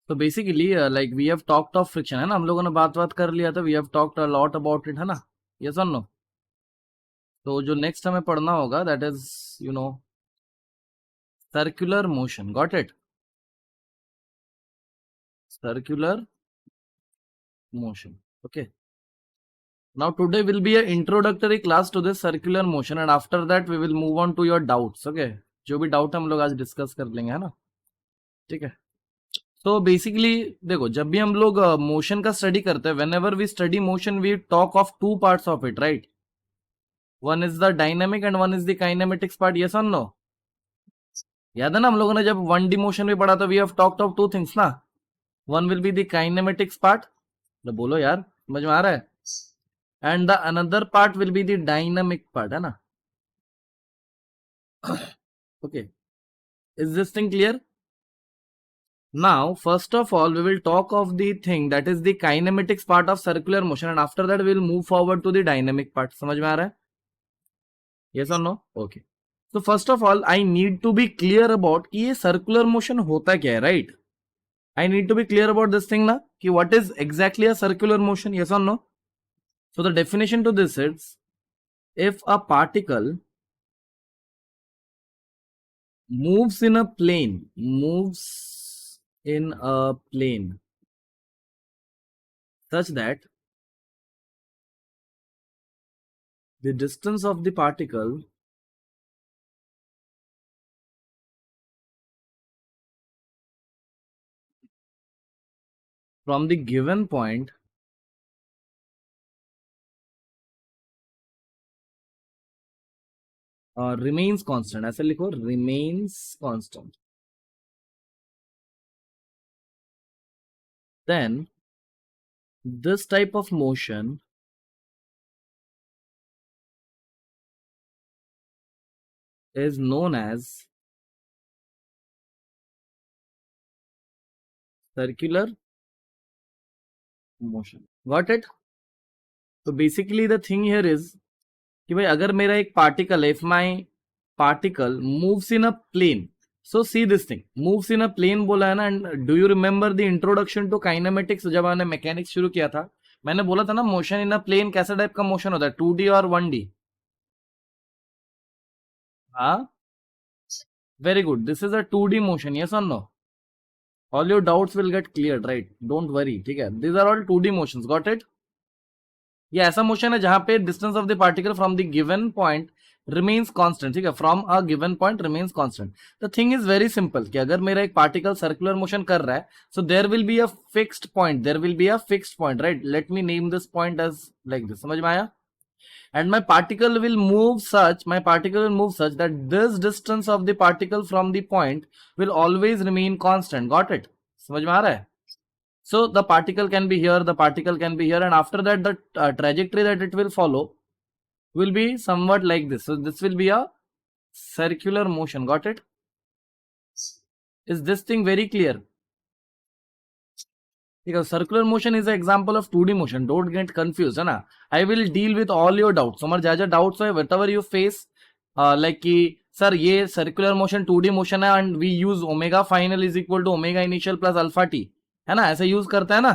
तो basically like we have talked of friction, है ना, हम लोगों ने बात कर लिया था, we have talked a lot about it, है ना, यस और नो। तो जो नेक्स्ट हमें पढ़ना होगा that is you know circular motion, got it, circular motion. Okay, now today will be a introductory class to this circular motion and after that we will move on to your doubts. Okay, जो भी doubt हम लोग आज discuss कर लेंगे, है ना, ठीक है। तो बेसिकली देखो, जब भी हम लोग मोशन का स्टडी करते हैं, whenever we study motion we talk of two parts of it, right. One is the dynamic and one is the kinematics part, yes और नो। याद है ना, हम लोगों ने जब वन डी मोशन भी पढ़ा था, we have talked of two things ना, one will be the kinematics part, बोलो यार समझ में आ रहा है, and the another part will be the dynamic part, है ना। Okay, is this thing clear? Now first of all we will talk of the thing that is the kinematics part of circular motion and after that we will move forward to the dynamic part. समझ में आ रहा है, yes or no? Okay, so first of all I need to be clear about कि ये circular motion होता क्या है, right? I need to be clear about this thing ना, कि what is exactly a circular motion, yes or no? So the definition to this is, if a particle moves in a plane such that the distance of the particle from the given point remains constant, ऐसे लिखो, remains constant, then this type of motion is known as circular motion. Got it? तो basically the thing here is कि भाई अगर मेरा एक particle है, if my particle moves in a plane, so see this thing, moves in a plane बोला है ना, and do you remember the introduction to kinematics, जब मैंने मैकेनिक्स शुरू किया था, मैंने बोला था ना मोशन इन अ प्लेन कैसा टाइप का मोशन होता है, 2D और 1D। हाँ, very good, this is a 2D motion, yes और no. All your doubts will get clear, right, don't worry, ठीक है, these are all 2D motions, got it. ये ऐसा मोशन है जहां पे distance of the particle from the given point remains constant, ठीक है, from a given point remains constant. The thing is very simple कि अगर मेरा एक पार्टिकल सर्कुलर मोशन कर रहा है, so there will be a fixed point, there will be a fixed point, right, let me name this point as like this, समझ में आया। And my particle will move such that this distance of the particle from the point will always remain constant, got it, समझ में आ रहा है। So the particle can be here, the particle can be here, and after that the trajectory that it will follow will be somewhat like this. So this will be a circular motion, got it? Is this thing very clear? Because circular motion is an example of 2D motion, don't get confused, है ना। I will deal with all your doubts, समझ जा doubts है, whatever you face, like कि sir ये circular motion 2D motion है and we use omega final is equal to omega initial plus alpha t, है ना, ऐसे यूज करते हैं ना।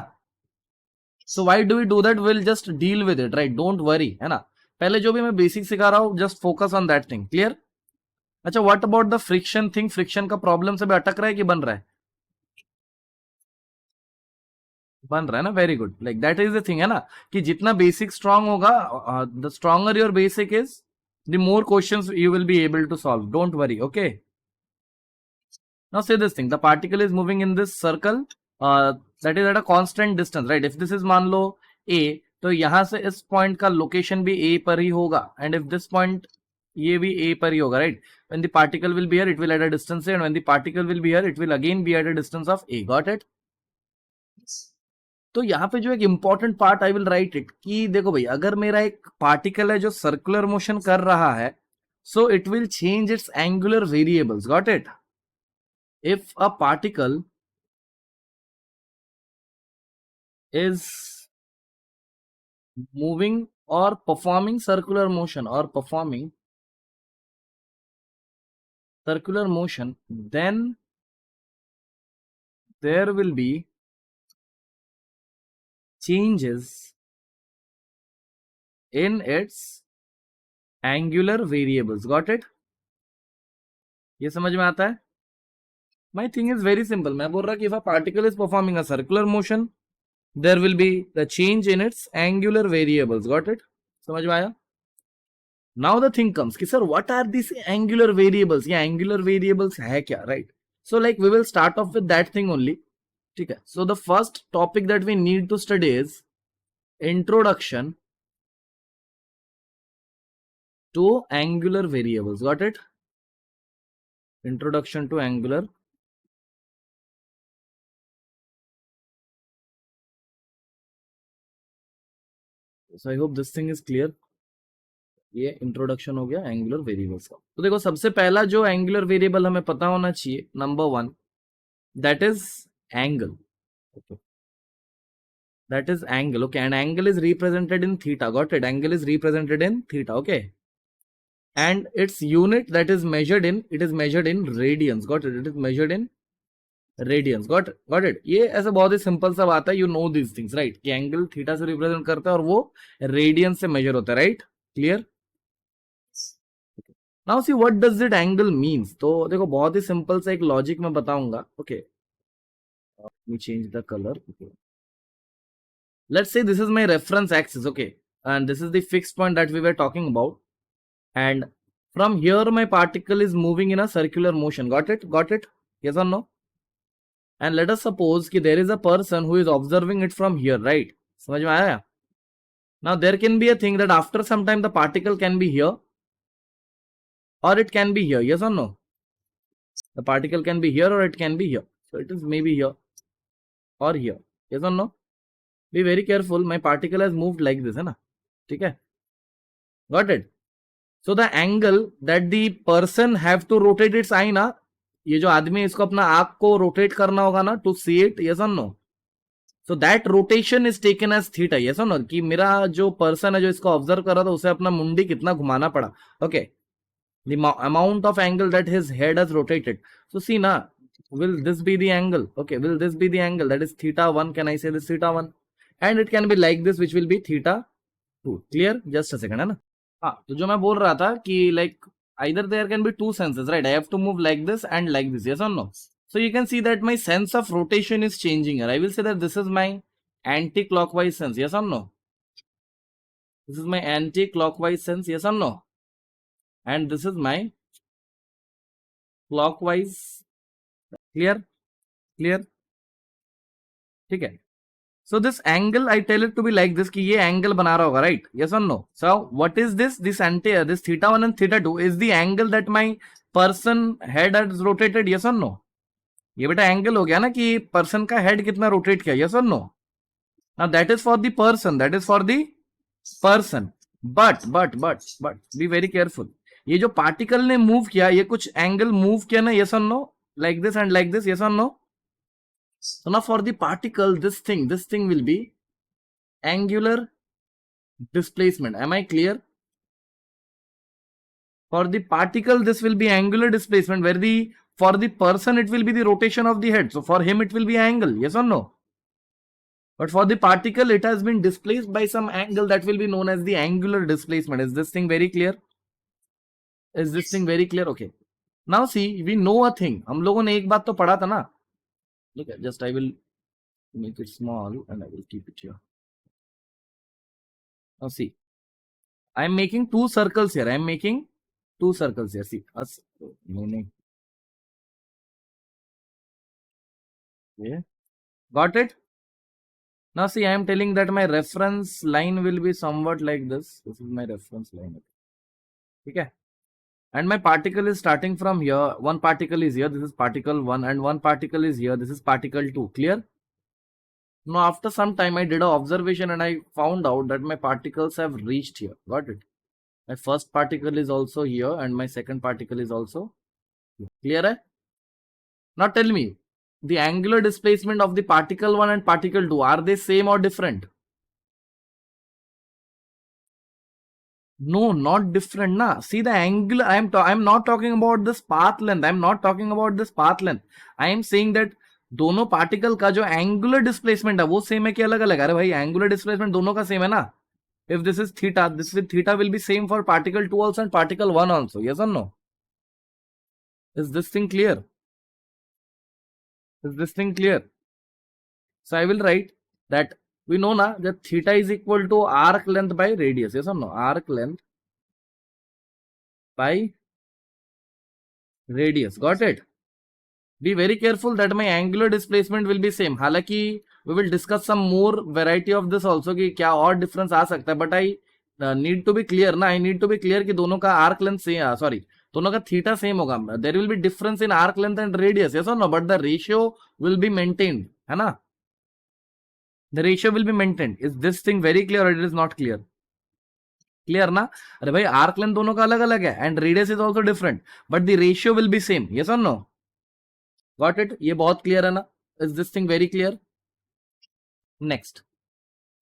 So why do we do that? We'll just deal with it, right? Don't worry, है ना। पहले जो भी मैं बेसिक सिखा रहा हूँ, just focus on that thing, clear? अच्छा, what about the friction thing? Friction का प्रॉब्लम से भी अटक रहा है कि बन रहा है? बन रहा है ना, very good, like that is the thing, है ना, कि जितना बेसिक स्ट्रांग होगा, the stronger your basic is, the more questions you will be able to solve, don't worry, okay. Now say this thing, the particle is moving in this circle that is at a constant distance, right. If this is मान लो ए, तो यहां से इस point का location भी ए पर ही होगा, एंड इफ दिस पॉइंट ये भी ए पर ही होगा, right. When the particle will be here it will at a distance and when the particle will be here it will again be at a distance of A, got it. तो यहाँ पे जो एक important part I will write it, कि देखो भाई अगर मेरा एक पार्टिकल है जो सर्कुलर मोशन कर रहा है, सो it will change it's angular variables, got it. If a particle is moving or performing circular motion then there will be changes in its angular variables. Got it? ये समझ में आता है? My thing is very simple. मैं बोल रहा कि if a particle is performing a circular motion, there will be the change in its angular variables. Got it? समझ में आया? Now the thing comes कि sir, what are these angular variables? ये angular variables है क्या? Right? So like we will start off with that thing only. ठीक है? So the first topic that we need to study is introduction to angular variables. Got it? Introduction to angular. So I hope this thing is clear. ये introduction हो गया angular variables का. तो देखो सबसे पहला जो एंगुलर वेरिएबल हमें पता होना चाहिए, number 1, that is angle. Okay, that is angle. Okay, and angle is represented in theta. Got it? Angle is represented in theta. Okay, and its unit that is measured in, it is measured in radians. Got it? It is measured in radians. Got it? ये ऐसा बहुत ही simple सा बात है. You know these things, right? कि angle theta से represent करता है और वो रेडियन से मेजर होता है, right? Clear? Now see what does it angle means. तो देखो बहुत ही सिंपल सा एक लॉजिक मैं बताऊंगा. Okay, let me change the color. Okay, let's say this is my reference axis. Okay, and this is the fixed point that we were talking about, and from here my particle is moving in a circular motion. Got it? Yes or no? And let us suppose कि there is a person who is observing it from here, right? समझ में आया? Now there can be a thing that after some time the particle can be here or it can be here. Yes or no? The particle can be here or it can be here. So it is maybe here or here. Yes or no? Be very careful. My particle has moved like this, है ना? ठीक है? Got it? So the angle that the person have to rotate its eye ना, ये जो आदमी है इसको अपना आंख को रोटेट करना होगा ना, to see it. Yes or no? So that rotation is taken as theta. Yes or no? कि मेरा जो person है जो इसको ऑब्जर्व कर रहा था उसे अपना मुंडी कितना घुमाना पड़ा. Okay, the amount of angle that his head has rotated. So see na, will this be the angle? Okay, will this be the angle? That is theta 1. Can I say this theta 1? And it can be like this, which will be theta 2. Clear? Just a second, है ना? हाँ, तो जो मैं बोल रहा था कि like either there can be two senses, right? I have to move like this and like this. Yes or no? So you can see that my sense of rotation is changing here. I will say that this is my anti-clockwise sense. Yes or no? This is my anti-clockwise sense. Yes or no? And this is my clockwise. Clear? ठीक है? So this angle, I tell it to be like this कि ये angle बना रहा होगा, right? Yes or no? So what is this? This theta 1 and theta 2 is the angle that my person head has rotated. Yes or no? ये बेटा angle हो गया ना कि person का head कितना rotate किया. Yes or no? Now that is for the person. But be very careful. ये जो पार्टिकल ने मूव किया, ये कुछ एंगल मूव किया ना. yes or no? Like this and like this. Yes or no? So now for the particle, this thing will be angular displacement. Am I clear? For the particle, this will be angular displacement, where for the person it will be the rotation of the head. So for him it will be angle. Yes or no? But for the particle, it has been displaced by some angle that will be known as the angular displacement. Is this thing very clear? Okay. Now see, we know a thing. हम लोगों ने एक बात तो पढ़ा था ना. Look at, just I will make it small and I will keep it here. Now see, I am making two circles here. See, us. No. Yeah. Got it? Now see, I am telling that my reference line will be somewhat like this. This is my reference line. Okay. And my particle is starting from here. One particle is here. This is particle 1, and one particle is here. This is particle 2. Clear? Now after some time I did an observation and I found out that my particles have reached here. Got it? My first particle is also here and my second particle is also here. Clear? Hai? Now tell me, the angular displacement of the particle 1 and particle 2, are they same or different? No, not different. Na. See the angle. I am not talking about this path length. I am saying that दोनों particle का जो angular displacement है वो same है कि अलग अलग? अरे भाई एंगुलर डिस्प्लेसमेंट दोनों का सेम है ना. If this is theta, this with theta will be same for particle 2 also and particle 1 also. Yes or no? Is this thing clear? Is this thing clear? So I will write that we know na that theta is equal to arc length by radius. Yes or no? Arc length by radius. Got it? Be very careful that my angular displacement will be same. हालांकि we will discuss some more variety of this also कि क्या और difference आ सकता है. But I need to be clear ना. I need to be clear कि दोनों का arc length same, sorry, दोनों का theta same होगा. There will be difference in arc length and radius. Yes or no? But the ratio will be maintained. है ना? The ratio will be maintained. Is this thing very clear or it is not clear? Clear ना? अरे भाई arc length दोनों का अलग अलग है and radius is also different but the ratio will be same. Yes और नो? Got it? ये बहुत क्लियर है ना? Is this thing very clear? Next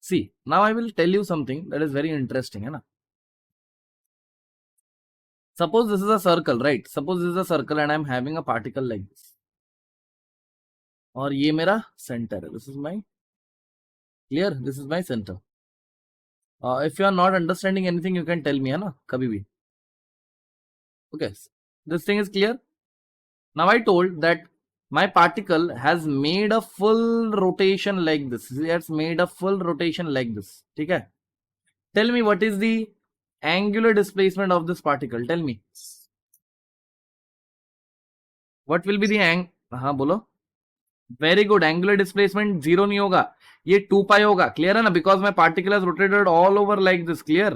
see now I will tell you something that is very interesting, है ना? Suppose this is a circle, right? Suppose this is a circle and I am having a particle like this और ये मेरा centre है. This is my clear, this is my centre. If you are not understanding anything you can tell me, है ना, कभी भी. Okay, this thing is clear. Now I told that my particle has made a full rotation like this. It has made a full rotation like this. ठीक है? Tell me what is the angular displacement of this particle. Tell me. What will be the हाँ बोलो. Very good. Angular displacement zero नहीं होगा. ये 2 pi होगा. Clear है ना? Because my particle has rotated all over like this. Clear?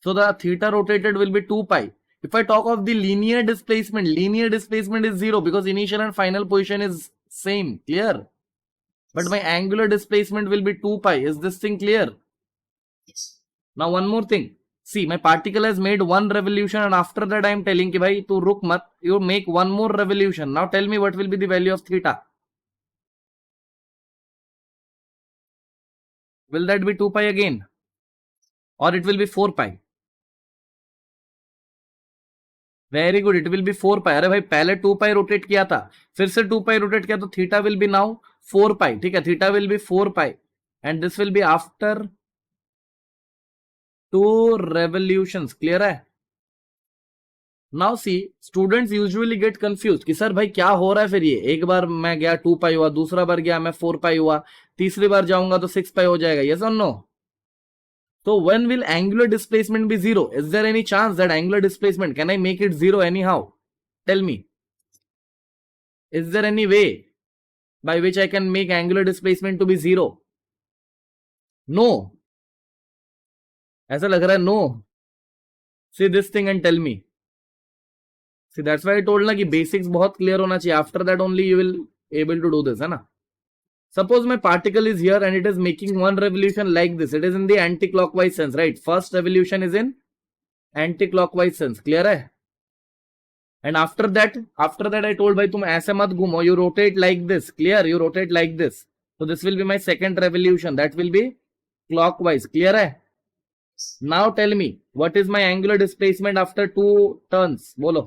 So the theta rotated will be 2 pi. If I talk of the linear displacement is zero because initial and final position is same. Clear? But my angular displacement will be 2 pi. Is this thing clear? Yes. Now one more thing. See, my particle has made one revolution and after that I am telling ki bhai tu ruk mat, you make one more revolution. Now tell me what will be the value of theta. Will that be 2 pi again? Or it will be 4 pi? Very good, it will be 4 पाई. अरे भाई पहले 2 पाई rotate किया था, फिर से 2 पाई rotate किया तो theta will be now 4 pi. ठीक है, theta will be 4 pi and this will be after 2 revolutions. Clear है? Now see students usually get confuse कि सर भाई क्या हो रहा है फिर. ये एक बार मैं गया 2 पाई हुआ, दूसरा बार गया मैं 4 पाई हुआ, तीसरी बार जाऊंगा तो 6 पाई हो जाएगा. यस और no? So when will angular displacement be zero? Is there any chance that angular displacement, can I make it zero anyhow? Tell me. Is there any way by which I can make angular displacement to be zero? No. ऐसा लग रहा है no. See this thing and tell me. See that's why I told ना कि basics बहुत clear होना चाहिए. After that only you will able to do this, है ना? Suppose my particle is here and it is making one revolution like this. It is in the anti-clockwise sense, right? First revolution is in anti-clockwise sense. Clear है? And after that I told भाई तुम ऐसे मत घूमो. You rotate like this. Clear? You rotate like this. So this will be my second revolution. That will be clockwise. Clear है? Now tell me what is my angular displacement after 2 turns? बोलो.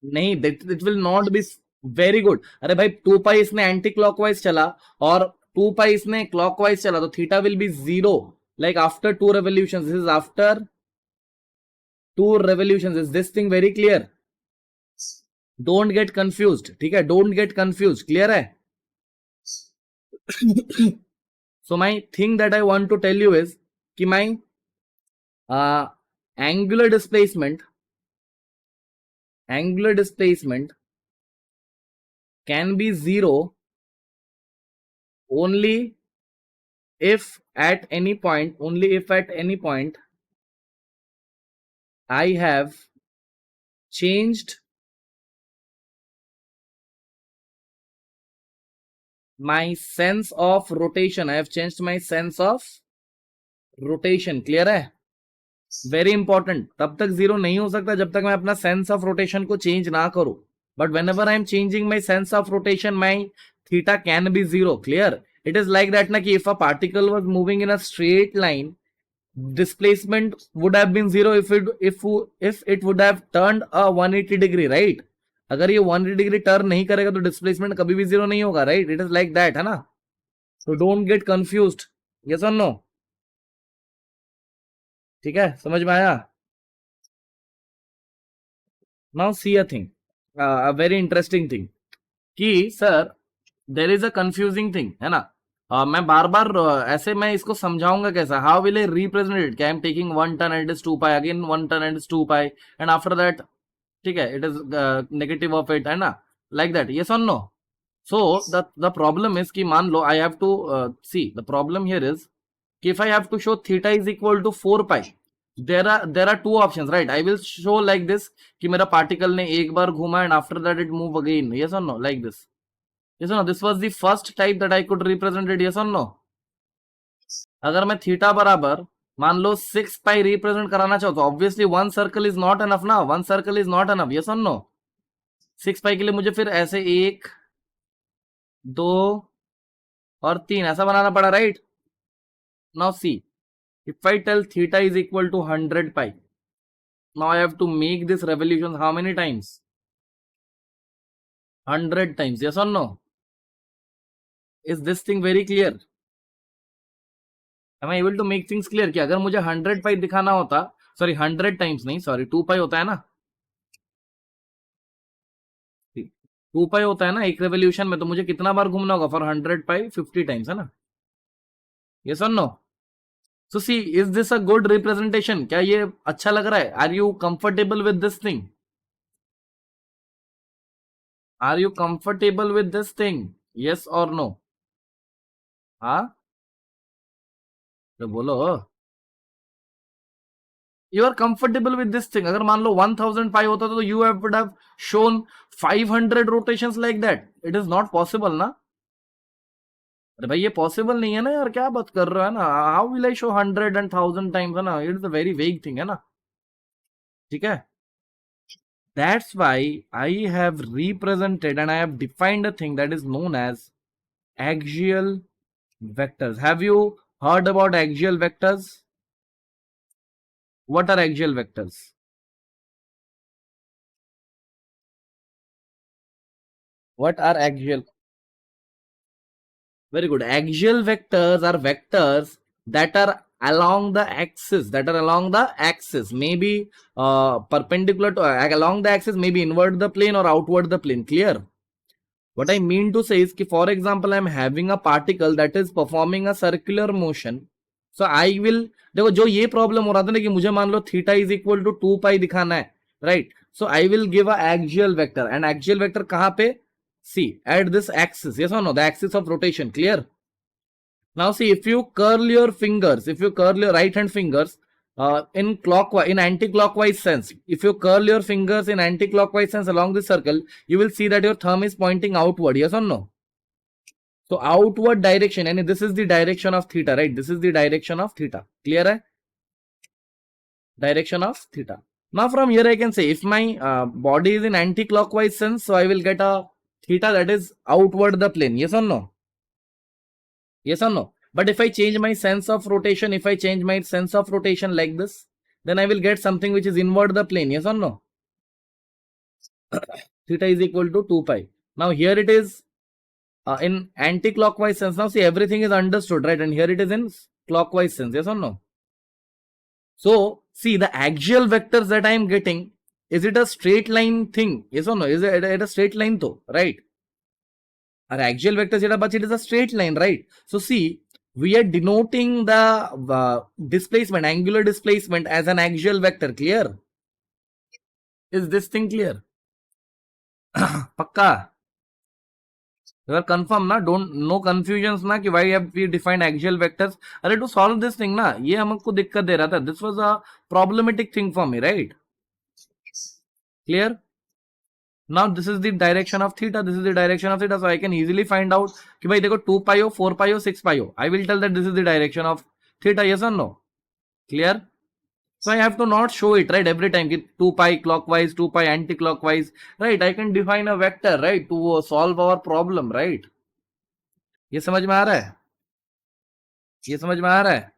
नहीं, it will not be. Very good. अरे भाई 2 पाई इसने anti clockwise चला और 2 पाई इसने clockwise चला तो theta will be zero like after 2 revolutions. This is after 2 revolutions. Is this thing very clear? Don't get confused. ठीक है, डोंट गेट कंफ्यूज्ड. क्लियर है? So my thing that I want to tell you is कि my angular displacement can be zero only if at any point I have changed my sense of rotation. I have changed my sense of rotation. Clear है? Very important. तब तक zero नहीं हो सकता जब तक मैं अपना सेंस ऑफ रोटेशन को चेंज ना करूं. But whenever I am changing my sense of rotation, my theta can be zero. Clear? It is like that na ki if a particle was moving in a straight line, displacement would have been zero if it would have turned a 180 degree, right? अगर ये 180 degree turn नहीं करेगा तो displacement कभी भी zero नहीं होगा, right? It is like that, है ना? तो डोंट गेट कंफ्यूज्ड, यस और नो? ठीक है, समझ में आया? Now see a thing, a very interesting thing, कि sir there is a confusing thing, है ना? मैं बार बार ऐसे मैं इसको समझाऊंगा कैसा, how will I represent it, I am taking 1 turn and is 2 पाई, अगेन 1 टन एंड इज 2 पाई, एंड आफ्टर दैट, ठीक है, it is negative of it, है ना? लाइक दैट, यस और no? So the problem is कि मान लो I have to see, the problem here is कि if I have to show theta is equal to 4 pi, there are two options, right? I will show like this कि मेरा particle ने एक बार घूमा and after that it move again, yes or no? Like this, yes or no? This was the first type that I could represent it, yes or no? अगर मैं theta बराबर मान लो 6 पाई represent कराना चाहूँ तो obviously one circle is not enough ना, one circle is not enough, yes और no? 6 पाई के लिए मुझे फिर ऐसे 1 2 और 3 ऐसा बनाना पड़ा, right? Now see, if I tell theta is equal to 100 pi, now I have to make this revolution how many times? 100 times, yes or no? Is this thing very clear? Am I able to make things clear? कि अगर मुझे 100 पाई दिखाना होता, sorry 100 times नहीं, sorry 2 पाई होता है ना, 2 पाई होता है ना एक रेवोल्यूशन में, तो मुझे कितना बार घूमना होगा फॉर 100 पाई? 50 टाइम्स, है ना? यस और no? So see, is this a good representation? क्या ये अच्छा लग रहा है? Are you comfortable with this thing? Are you comfortable with this thing, yes और नो? हाँ, तो बोलो, you are comfortable with this thing? अगर मान लो 1000 पाई होता तो you would have shown 500 rotations like that. It is not possible ना। अरे भाई ये पॉसिबल नहीं है ना यार, क्या बात कर रहा है ना, how will I show 100 and 1000 times, है ना? It is a very vague thing, है ना? ठीक है, that's why I have represented and I have defined a thing that is known as axial vectors. Have you heard about axial vectors? What are axial vectors? What are axial? Very good. Axial vectors are vectors that are along the axis, maybe perpendicular to along the axis, maybe invert the plane or outward the plane. Clear? What I mean to say is कि for example I am having a particle that is performing a circular motion, so I will, देखो जो ये problem हो रहा था ना कि मुझे मान लो theta is equal to 2 pi दिखाना है, राइट? So I will give a axial vector, and axial vector कहां पे? See, at this axis, yes और no? The axis of rotation, clear? Now see, if you curl your fingers, if you curl your right hand fingers in clockwise, in anti-clockwise sense, if you curl your fingers in anti-clockwise sense along this circle, you will see that your thumb is pointing outward, yes or no? So outward direction, and this is the direction of theta, right? This is the direction of theta. Clear hai? Direction of theta. Now from here I can say if my body is in anti-clockwise sense, so I will get a theta that is outward the plane, yes or no? Yes or no? But if I change my sense of rotation, like this, then I will get something which is invert the plane. Yes or no? Theta is equal to 2 pi. Now here it is in anti-clockwise sense. Now see, everything is understood, right? And here it is in clockwise sense. Yes or no? So see, the axial vectors that I am getting, is it a straight line thing? Yes or no? Is it a straight line though? Right? Our axial vector, but it is a straight line, right? So see, we are denoting the displacement, angular displacement, as an axial vector. Clear? Is this thing clear? Pakka? You are confirm ना? Don't, no confusions ना कि why have we defined axial vectors? अरे to solve this thing ना, ये हमको दिक्कत दे रहा था. This was a problematic thing for me, right? Clear? Now this is the direction of theta, this is the direction of theta, so I can easily find out कि भाई देखो 2 pi हो, 4 pi हो, 6 pi हो. I will tell that this is the direction of theta, yes or no? Clear? So I have to not show it, right, every time 2 pi clockwise, 2 pi anti-clockwise, right? I can define a vector, right, to solve our problem, right? ये समझ में आ रहा है? ये समझ में आ रहा है?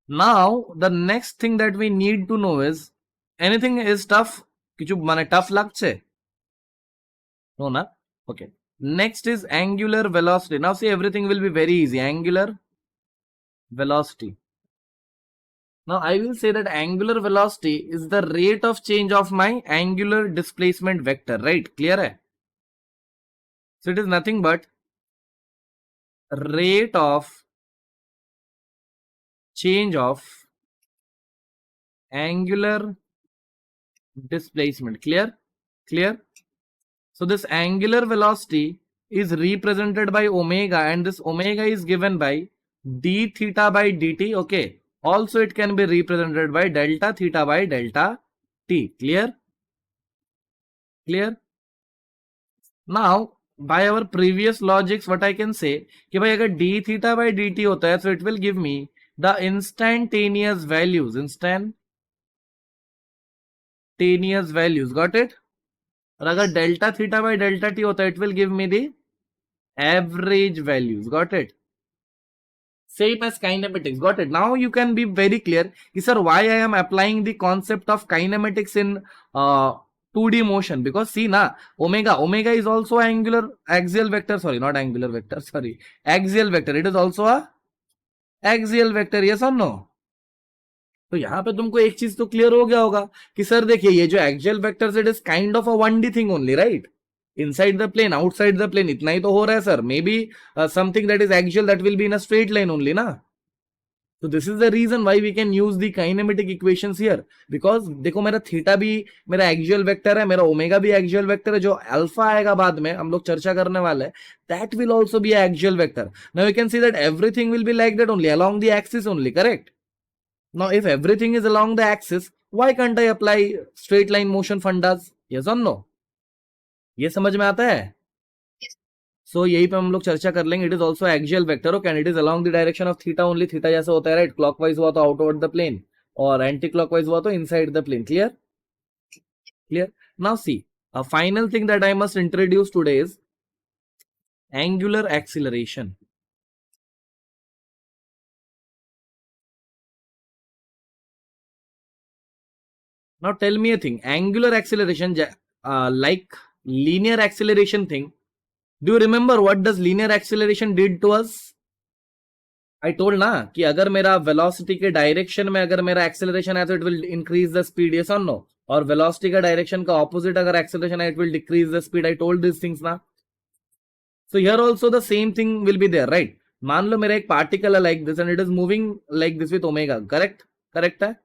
Now the next thing that we need to know is, anything is tough কিছু মানে টাফ লাগছে? No na? Okay. Next is angular velocity. Now see, everything will be very easy. Angular velocity. Now I will say that angular velocity is the rate of change of my angular displacement vector, right? Clear hai? So it is nothing but rate of change of angular displacement. Clear? Clear? So this angular velocity is represented by omega, and this omega is given by d theta by dt. Okay. Also it can be represented by delta theta by delta t. Clear? Clear? Now by our previous logics, what I can say कि भाई अगर d theta by dt होता है, so it will give me the instantaneous values. Instantaneous values. Got it? और अगर delta theta by delta t होता है, it will give me the average values. Got it? Same as kinematics. Got it? Now you can be very clear, sir, why I am applying the concept of kinematics in 2D motion. Because see na, omega is also angular axial vector. Sorry, not angular vector. Sorry, axial vector. It is also a axial vector. Yes or no? तो यहाँ पे तुमको एक चीज तो clear हो गया होगा कि सर देखिए ये जो axial vectors it is kind of a 1D thing only, right? Inside the plane, outside the plane, इतना ही तो हो रहा है sir. Maybe something that is axial that will be in a straight line only ना. तो this is the reason why we can use the kinematic equations here. Because देखो मेरा थीटा भी मेरा एक्सियल वेक्टर है, मेरा omega भी axial vector है, जो अल्फा आएगा बाद में हम लोग चर्चा करने वाले हैं, that will also be axial vector. Now you can see that everything will be like that only along the axis only. Correct? Now, if everything is along the axis, why can't I apply straight line motion fundas? Yes or no? ये समझ में आता है? So यही पे हम लोग चर्चा कर लेंगे. It is also axial vector, okay, and it is along the direction of theta only. Theta जैसे होता है, right? Clockwise हुआ तो outward the plane, और anti-clockwise हुआ तो inside the plane. Clear? Clear? Now see, a final thing that I must introduce today is angular acceleration. Now tell me a thing. Angular acceleration, like linear acceleration thing. Do you remember what does linear acceleration did to us? I told ना कि अगर मेरा velocity के direction में अगर मेरा acceleration है तो it will increase the speed. Yes or no? और velocity का डायरेक्शन का opposite अगर acceleration है it will decrease the speed. I told these things ना. So here also the same thing will be there, right? मान लो मेरा एक particle है like this and it is moving like this with omega. Correct? Correct है?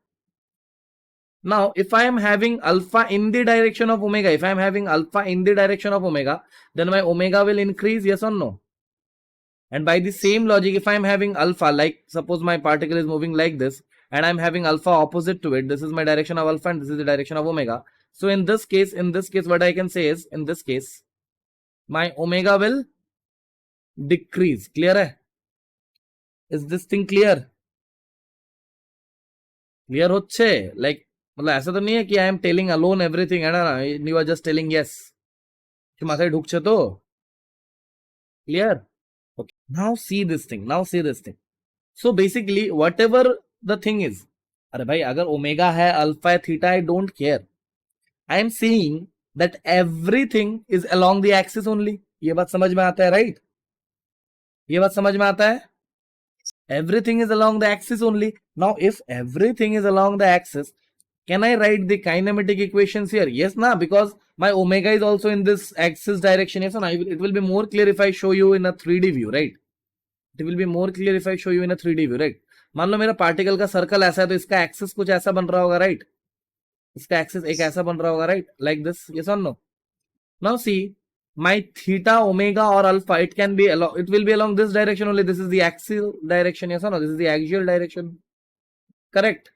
Now, if I am having alpha in the direction of omega, then my omega will increase, yes or no? And by the same logic, if I am having alpha, like suppose my particle is moving like this, and I am having alpha opposite to it, this is my direction of alpha and this is the direction of omega. So in this case, what I can say is, in this case, my omega will decrease. Clear hai? Is this thing clear? Clear হচ্ছে? Like, मतलब ऐसा तो नहीं है कि I am telling alone everything है ना, you are just telling yes. कि माথায় ঢুকছে তো? Clear? Okay. Now see this thing. So basically, whatever the thing is, अरे भाई अगर ओमेगा है, अल्फा है, theta, I don't care. I am saying that everything is along the axis only. ये बात समझ में आता है, right? ये बात समझ में आता है? Everything is along the axis only. Now, if everything is along the axis, can I write the kinematic equations here? Yes, na, because my omega is also in this axis direction. Yes, na, it will be more clear if I show you in a 3D view, right? It will be more clear if I show you in a 3D view, right? मान लो मेरा particle का circle ऐसा है तो इसका axis कुछ ऐसा बन रहा होगा, राइट? इसका एक्सिस एक ऐसा बन रहा होगा, राइट? Like this. यस और no? Now see, my theta, omega or alpha, it will be along this direction only. This is the axial direction. Yes or no? This is the axial direction. Correct?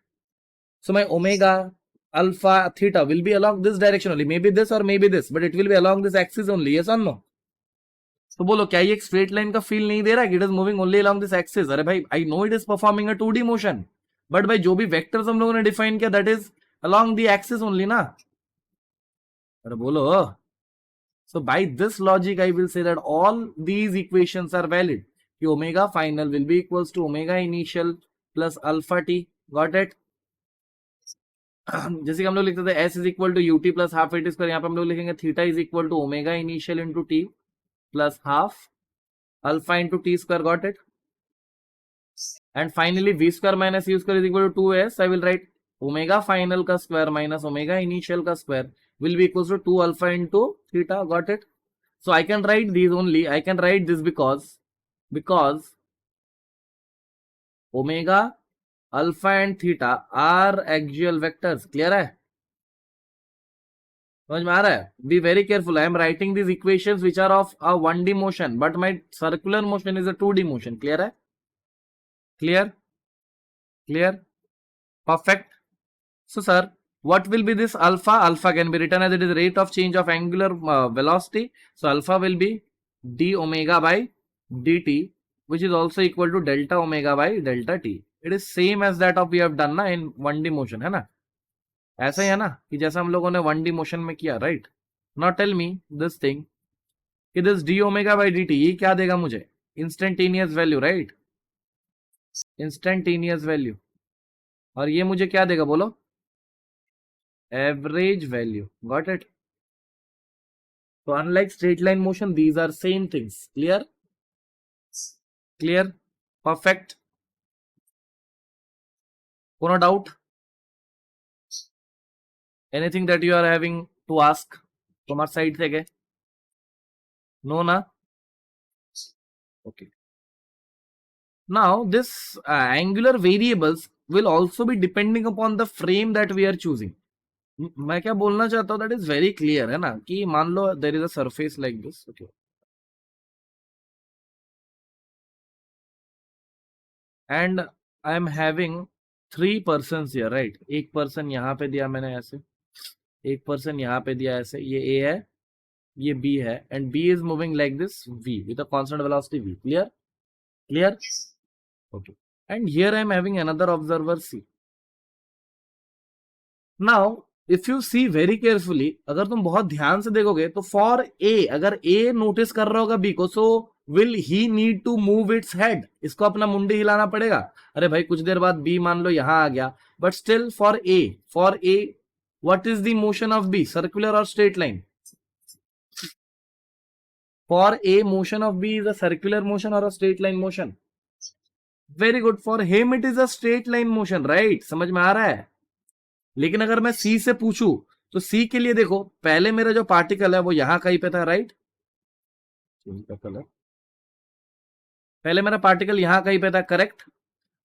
So my omega, alpha, theta will be along this direction only. Maybe this or maybe this, but it will be along this axis only. Yes or no? तो बोलो क्या ये एक straight line का feel नहीं दे रहा है? It is moving only along this axis. अरे भाई I know it is performing a 2D motion, but भाई जो भी वेक्टर्स हम लोगों ने डिफाइन किया that is along the axis only ना. अरे बोलो. So by this logic, I will say that all these equations are valid. कि omega final will be equals to omega initial plus alpha t. Got it? जैसे कि हम लोग लिखते थे s is equal to u t plus half a t square, यहाँ पे हम लोग लिखेंगे theta is equal to omega initial into t plus half alpha into t square, got it. And finally v square minus u square is equal to 2s. I will write omega final का square minus omega initial का square will be equals to 2 alpha into theta. Got it? So I can write these only. I can write this because omega, alpha and theta are axial vectors. Clear है? समझ में आ रहा है? Be very careful. I am writing these equations which are of a 1D motion, but my circular motion is a 2D motion. Clear है? Clear? Perfect. So, sir, what will be this alpha? Alpha can be written as it is rate of change of angular velocity. So, alpha will be d omega by dt, which is also equal to delta omega by delta t. It is same as that of we have done na in 1D motion, है ना? ऐसा ही है ना कि जैसा हम लोगों ने 1D motion में किया, right? Now tell me this thing कि this d omega by dt ये क्या देगा मुझे? Instantaneous value, right? Instantaneous value. और ये मुझे क्या देगा बोलो? Average value. Got it? So unlike straight line motion, these are same things. Clear? Perfect. No doubt? Anything that you are having to ask from our side से क्या? No na? Okay. Now this angular variables will also be depending upon the frame that we are choosing. मैं क्या बोलना चाहता हूँ that is very clear है ना कि मान लो there is a surface like this. Okay, and I am having 3 persons here, right. एक पर्सन यहाँ पे दिया मैंने ऐसे, एक पर्सन यहाँ पे दिया ऐसे, ये ए है, ये बी है, and b is moving like this v with a constant velocity v. Clear. Okay, and here I am having another observer c. Now if you see very carefully, अगर तुम बहुत ध्यान से देखोगे तो फॉर ए, अगर ए notice कर रहा होगा बी को, so will he need to move its head. इसको अपना मुंडी हिलाना पड़ेगा. अरे भाई कुछ देर बाद बी मान लो यहां आ गया, but still for A what is the motion of B? Circular और straight line? For A motion of B is a circular motion और a straight line motion? Very good. For him it is a straight line motion, right. समझ में आ रहा है? लेकिन अगर मैं सी से पूछूं तो सी के लिए देखो, पहले मेरा जो पार्टिकल है वो यहां कहीं पे था, राइट. कलर, पहले मेरा पार्टिकल यहां कहीं पे था, correct.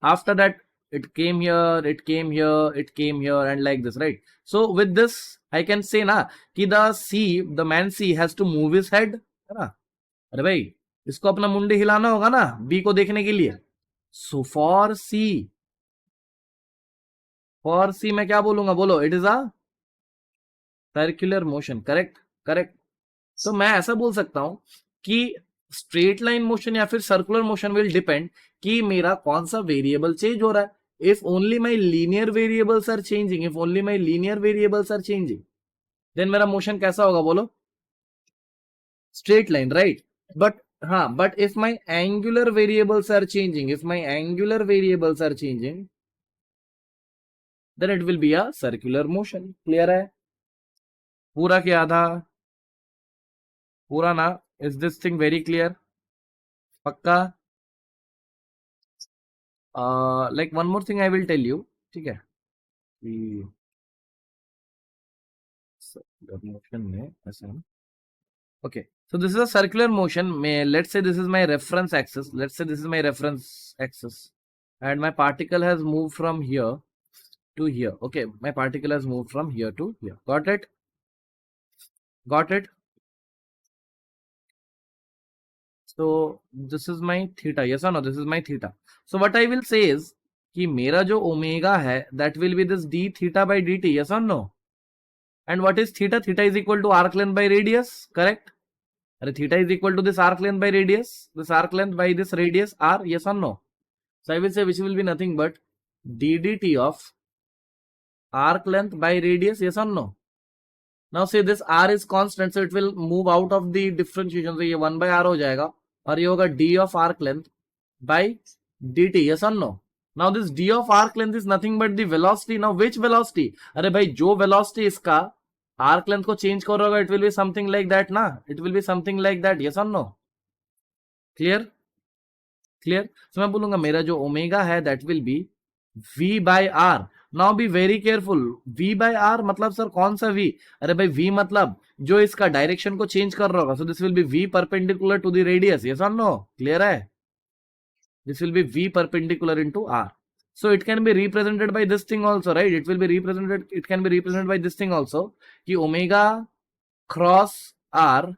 After that it came here, it came here, it came here, and like this, right? So with this I can say ना कि the man C has to move his head, है ना. अरे भाई इसको अपना मुंडी हिलाना होगा ना बी को देखने के लिए. So for C मैं क्या बोलूंगा? बोलो. It is a circular motion, correct. तो मैं ऐसा बोल सकता हूं कि स्ट्रेट लाइन मोशन या फिर सर्कुलर मोशन विल डिपेंड कि मेरा कौन सा वेरिएबल चेंज हो रहा है. If only my linear variables are changing, then मेरा मोशन कैसा होगा बोलो? Straight line, right. But if my angular variables are changing, then it will be a circular motion. Clear है? पूरा क्या था? पूरा ना? Is this thing very clear? पक्का? Like one more thing I will tell you, ठीक है. Motion में ऐसा, okay, so this is a circular motion. Let's say this is my reference axis, and my particle has moved from here to here. Okay, my particle has moved from here to here. Got it. So this is my theta, yes or no? This is my theta. So what I will say is कि मेरा जो omega है that will be this d theta by dt, yes or no? And what is theta? Theta is equal to arc length by radius, correct? Theta is equal to this arc length by radius, this arc length by this radius r, yes or no? So I will say which will be nothing but d dt of arc length by radius, yes or no? Now say this r is constant, so it will move out of the differentiation. So ये 1 by r हो जाएगा और ये होगा d of arc length by dt, yes or no? Now this d of arc length is nothing but the velocity. Now which velocity? अरे भाई जो velocity इसका arc length को change कर रहा होगा, it will be something like that ना, it will be something like that. Yes or no? Clear? Clear? So मैं बोलूंगा मेरा जो ओमेगा है that will be v by r. Now be very careful. v by r मतलब sir कौन सा v? अरे भाई v मतलब जो इसका डायरेक्शन को चेंज कर रहा होगा. So this will be v perpendicular to the radius. Yes और नो? क्लियर है? This will be v perpendicular into r. So it can be represented by this thing also, right? It will be represented, it can be represented by this thing also, कि omega cross r,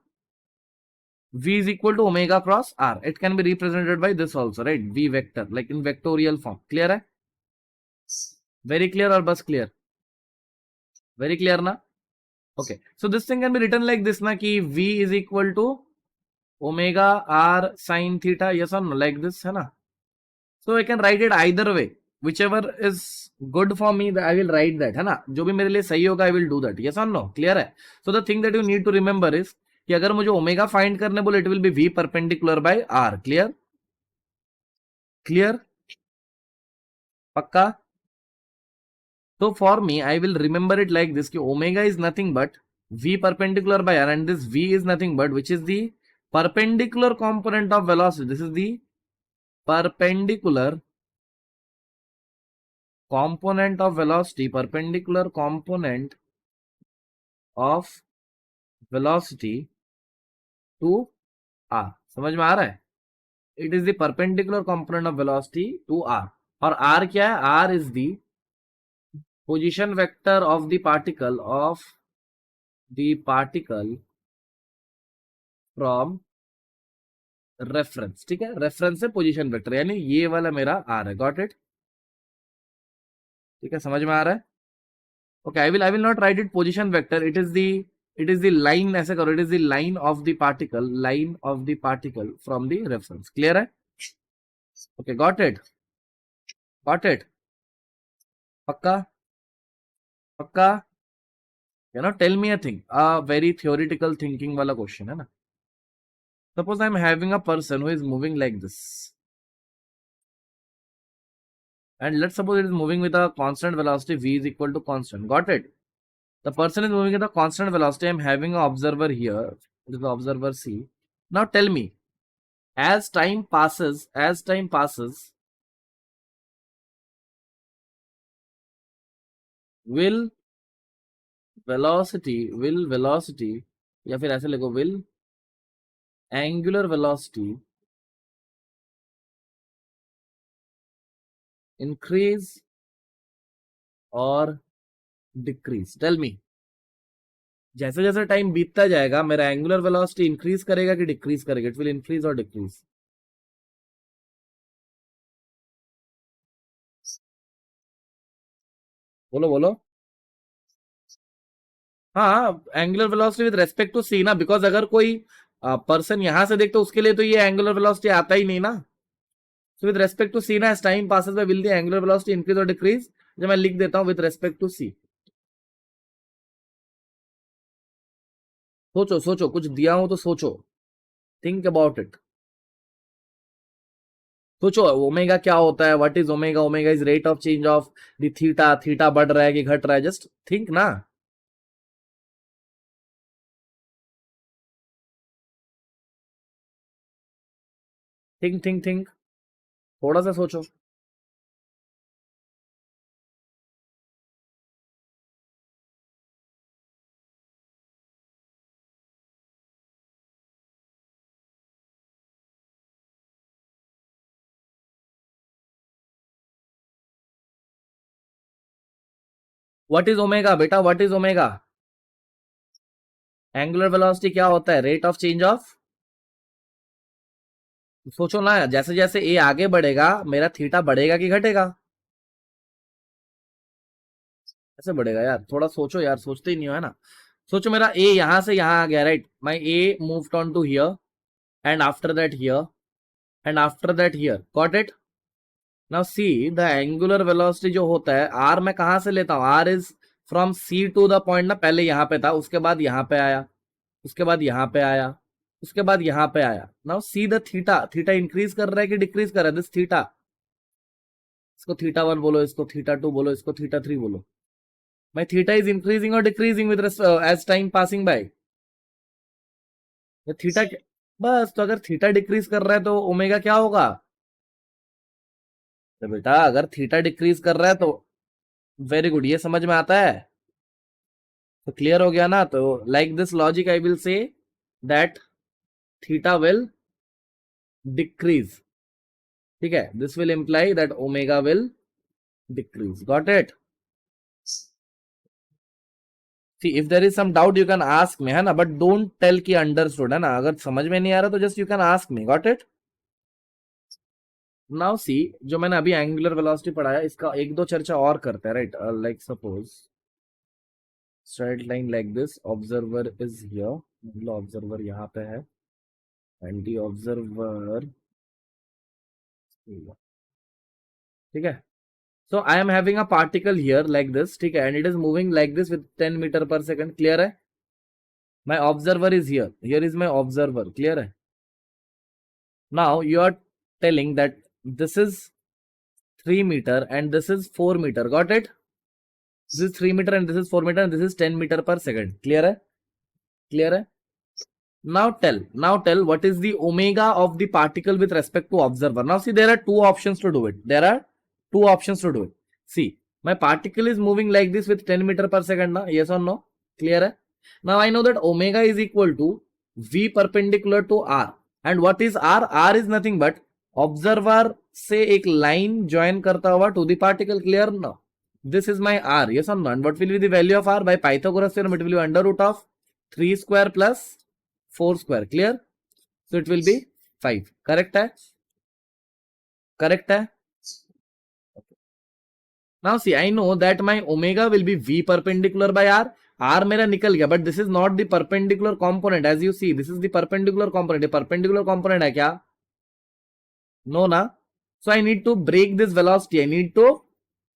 v is equal to omega cross r. It can be represented by this also, right? V vector, like in vectorial form. Clear है? Very clear or bus clear? Very clear na? Okay. So this thing can be written like this na, कि v is equal to omega r sin theta. Yes or no? Like this है ना? So I can write it either way. Whichever is good for me, I will write that, है ना? जो भी मेरे लिए सही होगा, I will do that. Yes or no? Clear है? So the thing that you need to remember is कि अगर मुझे ओमेगा फाइंड करने बोले, it will be v perpendicular by r. Clear? Clear? पक्का? So for me, I will remember it like this कि omega is nothing but v perpendicular by r, and this v is nothing but which is the perpendicular component of velocity. This is the perpendicular component of velocity, perpendicular component of velocity to r. समझ में आ रहा है? It is the perpendicular component of velocity to r. और r क्या है? r is the position vector of the particle from reference. ठीक है? रेफरेंस से पोजीशन वेक्टर, यानी ये वाला मेरा r है. Got it? ठीक है? समझ में आ रहा है? Okay, I will not write it position vector. It is the line. ऐसे करो, it is the line of the particle from the reference. Clear है? Okay, got it? Got it? पक्का? पक्का? You know, tell me a thing, very theoretical thinking वाला question है ना. Suppose I am having a person who is moving like this, and let's suppose it is moving with a constant velocity, v is equal to constant. Got it? The person is moving at a constant velocity. I'm having an observer here. It is the observer C. Now tell me, as time passes, will velocity, या फिर ऐसे लिखो, will angular velocity increase or decrease? Tell me. जैसे जैसे time बीतता जाएगा, मेरा angular velocity increase करेगा कि डिक्रीज करेगा? इट विल इंक्रीज और डिक्रीज. बोलो बोलो. हाँ, angular velocity with respect to सी ना, बिकॉज अगर कोई पर्सन यहां से देखते, उसके लिए तो ये एंगुलर वेलोसिटी आता ही नहीं ना. सो विद रेस्पेक्ट टू सी ना, as time passes by will the angular velocity increase और डिक्रीज. जब मैं लिख देता हूं विद रेस्पेक्ट टू सी. सोचो सोचो, कुछ दिया हो तो सोचो. Think about it. सोचो ओमेगा क्या होता है? What is omega? Omega is rate of change of the theta. Theta बढ़ रहा है कि घट रहा है? जस्ट थिंक ना. Think think think. थोड़ा सा सोचो. व्हाट इज ओमेगा बेटा? What is omega? Angular velocity क्या होता है? Rate of change of. सोचो ना, जैसे जैसे ए आगे बढ़ेगा, मेरा थीटा बढ़ेगा कि घटेगा? कैसे बढ़ेगा यार? थोड़ा सोचो यार, सोचते ही नहीं हो, है ना. सोचो, मेरा ए यहां से यहां आ गया, right? My a moved on to here, and after that here, and after that here. Got it? Now see the angular velocity जो होता है, आर मैं कहां से लेता हूं? R is from c to the point ना. पहले यहां पे था, उसके बाद यहां पे आया, उसके बाद यहां पे आया, उसके बाद यहां पे आया. Now see the theta. Theta increase कर रहा है कि डिक्रीज कर रहा है? This theta. इसको थीटा 1 बोलो, इसको थीटा 2 बोलो, इसको थीटा 3 बोलो. My theta is increasing or decreasing with as time passing by. तो थीटा बस, तो अगर थीटा डिक्रीज कर रहा है तो ओमेगा क्या होगा? तो बेटा अगर थीटा डिक्रीज कर रहा है तो वेरी गुड, ये समझ में आता है. तो क्लियर हो गया ना. तो like this logic I will say that theta will decrease. ठीक है, this will imply that omega will decrease. Got it? See, if there is some doubt, you can ask me, है ना, but don't tell कि understood, है ना. अगर समझ में नहीं आ रहा तो just you can ask me. Got it? Now see, जो मैंने अभी एंगुलर वेलोसिटी पढ़ाया, इसका एक दो चर्चा और करते हैं, right? Like suppose straight line like this, observer is here, मतलब ऑब्जर्वर यहाँ पे है, एंड दी ऑब्जर्वर, ठीक है. So I am having a particle here like this, ठीक है, and it is moving like this with 10 metre per second. Clear है? My observer is here, here is my observer. Clear है? Now you are telling that this is 3 meter and this is 4 meter. Got it? This is 3 meter and this is 4 meter and this is 10 meter per second. Clear hai? Clear hai? Now tell what is the omega of the particle with respect to observer. Now see, there are two options to do it. There are two options to do it. See, my particle is moving like this with 10 meter per second. Na? Yes or no? Clear hai? Now I know that omega is equal to V perpendicular to R. And what is R? R is nothing but observer से एक line join करता हुआ to the particle. Clear ना? This is my R. Yes और no? And what will be the value of R? By Pythagoras theorem it will be under root of 3 square plus 4 square. Clear? So it will be 5. Correct है? Correct है? Now see, I know that my omega will be V perpendicular by R. R मेरा निकल गया, but this is not the perpendicular component. As you see, this is the perpendicular component. Perpendicular component है क्या? No ना. So I need to break this velocity. I need to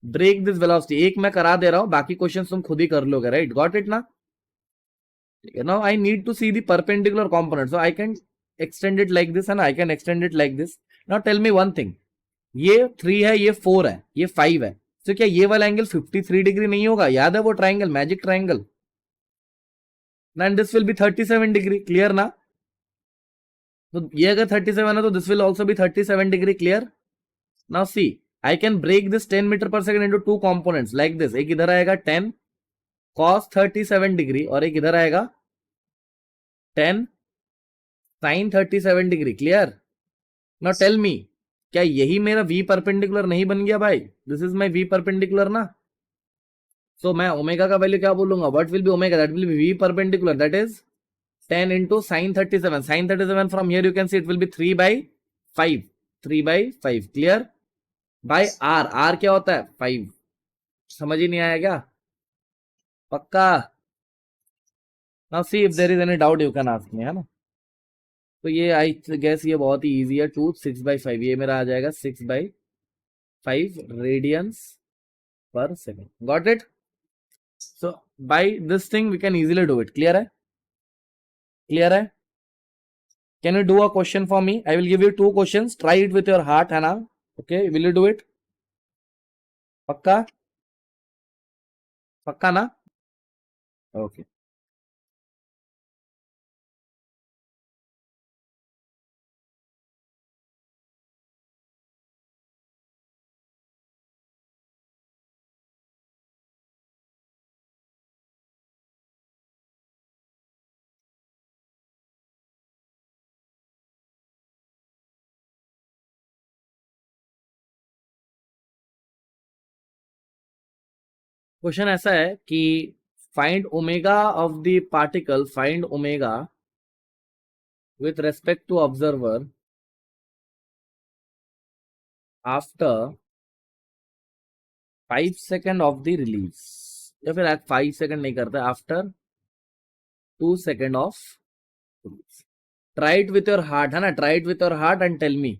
break this velocity. एक मैं करा दे रहा हूं, बाकी question तुम खुद ही कर लोगे. राइट? गॉट इट ना? Now I need to see the perpendicular component. So I can extend it like this, है ना. I can extend it like this. Now tell me one thing. ये 3 है, ये 4 है, ये 5 है. तो क्या ये वाला एंगल 53 डिग्री नहीं होगा? याद है वो triangle, magic triangle? And this will be 37 degree. Clear ना? तो ये अगर 37 है तो this will also be 37 degree. Clear? Now see, I can break this 10 metre per second into two components like this. एक इधर आएगा 10 cos 37 डिग्री और एक इधर आएगा 10 sin 37 degree. Clear? Now tell me, क्या यही मेरा V परपेंडिकुलर नहीं बन गया भाई? This is my V perpendicular ना. सो मैं ओमेगा का वैल्यू क्या बोलूंगा? What will be omega? That will be V perpendicular, that is 10 into sin 37. Sin 37 from here you can see it will be 3 by 5. 3 by 5. Clear? By R. R क्या होता है? 5. समझ ही नहीं आया क्या? पक्का? Now see, if there is any doubt you can ask me, है ना. तो ये आई गेस ये बहुत ही इजी है. 2 6 by 5, ये मेरा आ जाएगा 6 by 5 radians per second. Got it? So by this thing we can easily do it. Clear है? क्लियर है? Can you do a question for me? I will give you two questions. Try it with your heart, है ना. Okay, will you do it? पक्का? पक्का ना? Okay. Question ऐसा है कि find omega of the particle, find omega with respect to observer after 5 second of the release. या फिर 5 सेकेंड नहीं करते, after 2 second of release. Try it with your heart, है ना. Try it with your heart and tell me.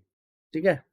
ठीक है?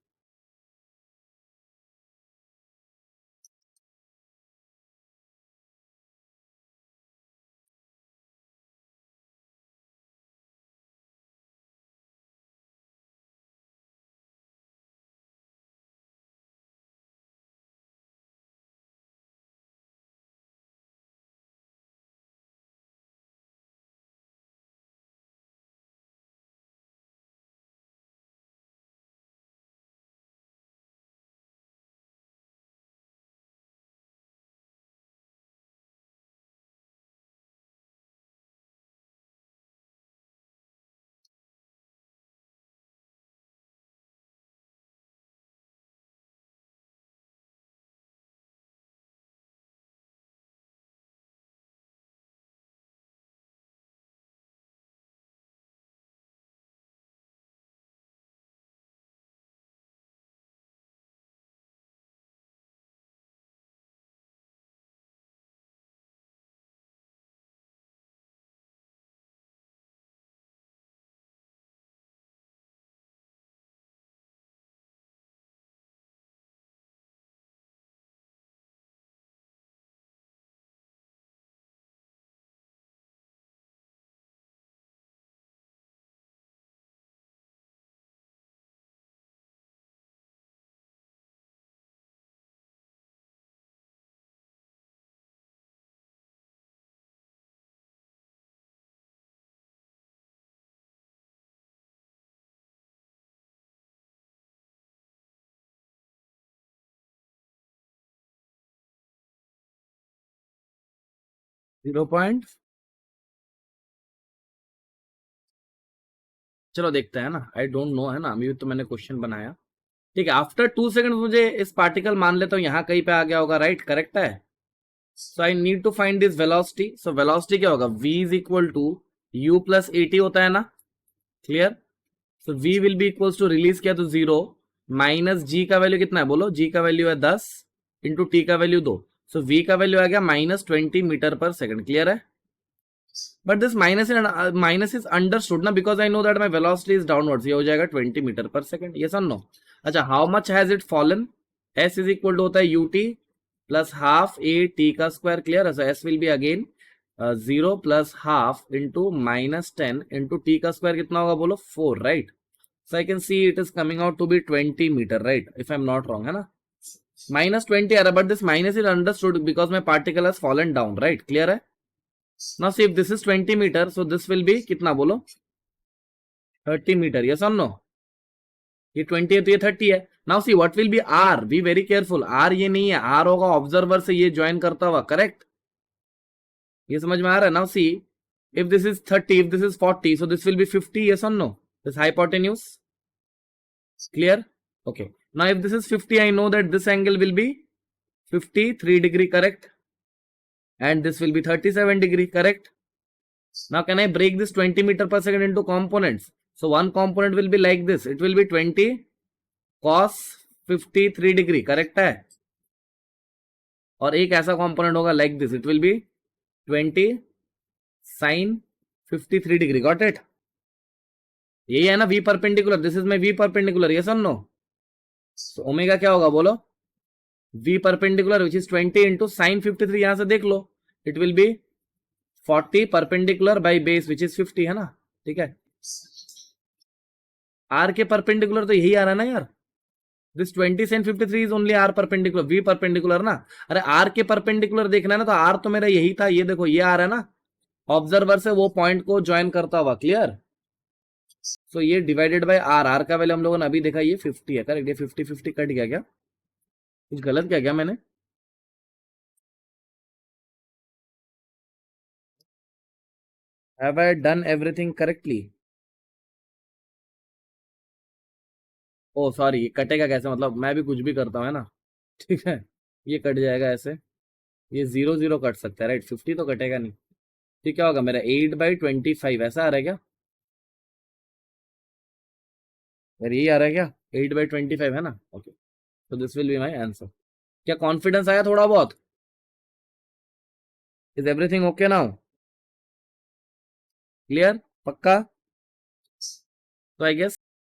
0. चलो देखते हैं ना, आई डोंट नो है ना, अभी तो मैंने क्वेश्चन बनाया। ठीक है, आफ्टर 2 सेकंड मुझे इस पार्टिकल मान लेता हूँ यहाँ कहीं पे आ गया होगा, राइट, करेक्ट है। So I need to find this velocity. So velocity क्या होगा, v is equal to u plus at होता है ना, clear. So v will be equals to, release किया तो 0, माइनस g का वैल्यू कितना है बोलो, g का वैल्यू है 10 इंटू t का वैल्यू 2। सो v का वैल्यू आ गया -20 मीटर पर सेकंड, क्लियर है। But this minus is understood ना, because I know that my velocity is downwards, ये हो जाएगा 20 मीटर पर सेकंड, ये सर नो। अच्छा, how much has it fallen, s is equal to होता है ut plus half a t का square, clear है। So s will be again 0 plus half into -10 into t का square, कितना होगा बोलो, 4, right. So I can see it is coming out to be 20 metre, right, if I am not wrong, है ना। -20 आ रहा है, but this minus is understood because my particle has fallen down, right, clear है। Now see, if this is 20 meter, so this will be कितना बोलो, 30 metre, yes or no। ये 20 है तो ये 30 है। Now see what will be R, be very careful, R ये नहीं है, R होगा ऑब्जर्वर से ये ज्वाइन करता हुआ, करेक्ट। ये समझ में आ रहा है। Now see, if this is 30, if this is 40, so this will be 50, yes or no, this hypotenuse, clear, okay। Now if this is 50, I know that this angle will be 53 degree, correct, and this will be 37 degree, correct। Now can I break this 20 meter per second into components? So one component will be like this. It will be 20 cos 53 degree, correct है। और एक ऐसा component होगा like this. It will be 20 sin 53 degree. Got it? यही है ना V perpendicular. This is my V perpendicular. Yes or no? So omega क्या होगा बोलो? V perpendicular which is 20 into sin 53, यहां से देख लो. It will be 40 perpendicular by base which is 50, है ना, ठीक है। R के परपेंडिकुलर तो यही आ रहा है ना यार, this 20 sin 53 is only R perpendicular, V perpendicular ना। अरे R के परपेंडिकुलर देखना है ना, तो R तो मेरा यही था, ये देखो ये आ रहा है ना, ऑब्जर्वर से वो पॉइंट को ज्वाइन करता हुआ, क्लियर। सो ये डिवाइडेड बाय R, R का वैल्यू हम लोगों ने अभी देखा ये 50 है, करेक्ट। ये 50 कट गया क्या, कुछ गलत क्या मैंने। Have I done everything correctly. Oh sorry, ये कटेगा कैसे, मतलब मैं भी कुछ भी करता हूँ, है ना, ठीक है। ये कट जाएगा ऐसे, ये 0 0 कट सकता है, राइट, 50 तो कटेगा नहीं। ठीक, क्या होगा मेरा 8/25, ऐसा आ रहा है क्या यार, यही आ रहा है क्या, 8/25 है ना, ओके। तो this will be my answer. क्या कॉन्फिडेंस आया थोड़ा बहुत, is everything okay now, clear, पक्का। तो आई गेस